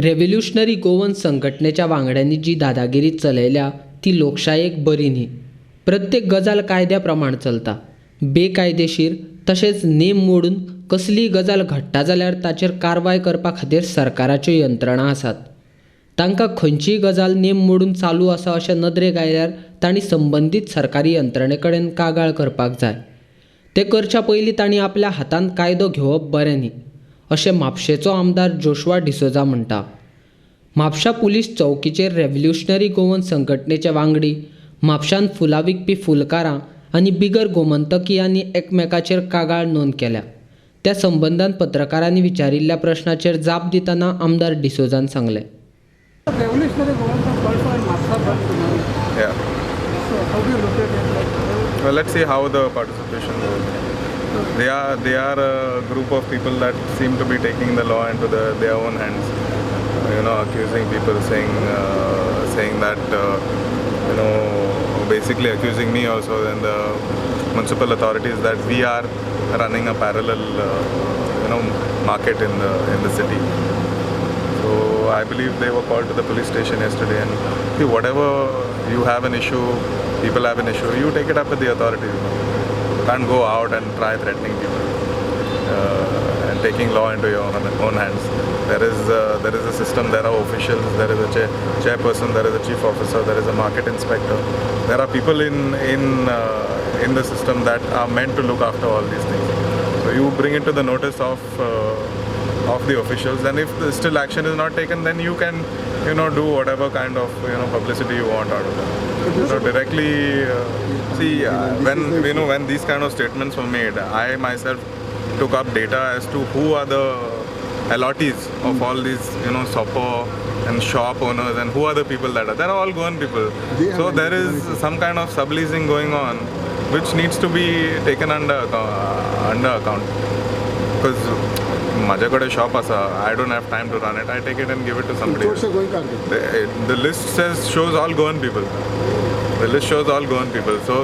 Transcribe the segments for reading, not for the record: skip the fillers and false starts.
Revolutionary Goan संघटनेच्या वांगड्यांनी जी दादागिरी चलयल्या ती लोकशायेक बरी न्ही. प्रत्येक गजाल कायद्या प्रमाण चलता. बेकायदेशीर तशेंच नेम मोडून कसलीय गजाल घडटा जाल्यार ताचेर कारवाय करपा खातीर सरकाराच्यो यंत्रणा आसात. तांकां खंयचीय गजाल नेम मोडून चालू आसा अशें नदरेक आयल्यार तांणी संबंदीत सरकारी यंत्रणे कडेन कागाळ करपाक जाय. तें करच्या पयलीं तांणी आपल्या हातांत कायदो घेवप बरें न्ही, अशें म्हापशेचो आमदार जोशुआ डिसोजा म्हणटा. म्हापशा पुलीस चौकीचेर रेव्होल्युशनरी गोवन संघटनेचे वांगडी म्हापशांत फुलां विकपी फुलकारां आनी बिगर गोमंतकीयांनी एकमेकाचेर कागाळ नोंद केल्या. त्या संबंदान पत्रकारांनी विचारिल्ल्या प्रश्नाचेर जाप दितना आमदार डिसोजान सांगलें. Yeah. Well, let's see how the participation goes. They are a group of people that seem to be taking the law into their own hands. Accusing people, saying that basically accusing me also and the municipal authorities that we are running a parallel market in the city. So I believe they were called to the police station yesterday, and see, whatever you have an issue, people have an issue, you take it up with the authorities. You can't go out and try threatening people and taking law into your own hands. There is a system, there are officials, there is a chairperson, there is a chief officer, there is a market inspector. There are people in the system that are meant to look after all these things. So you bring it to the notice of the officials, and if still action is not taken, then you can do whatever kind of publicity you want out of it. Directly when these kind of statements were made, I myself took up data as to who are the allottees of all these shopper and shop owners, and who are the people that are. They're all Goan people. So there is some kind of subleasing going on, which needs to be taken under account. Because माझ्याकडे shop असा, I don't have time to run it. I take it and give it to somebody else. The list shows all Goan people. The list shows all Goan people. So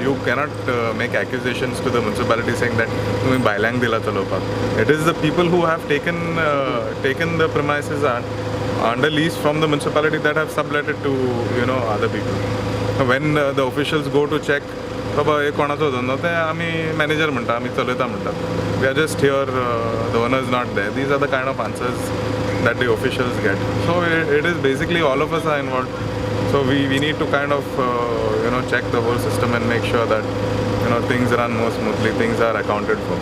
you cannot make accusations to the municipality saying that तुम्ही बायलांक दिला चलोवपाक. It is the people who have taken the premises under lease from the municipality that have sublet it to other people. When the officials go to check, बाबा हे कोणाचो धंदो ते आमी manager म्हणटा, आमी चलयता म्हणटात. We are just here, the owner is not there. These are the kind of answers that the officials get. So it is basically all of us are involved. So we need to kind of check the whole system and make sure that things run more smoothly, things are accounted for.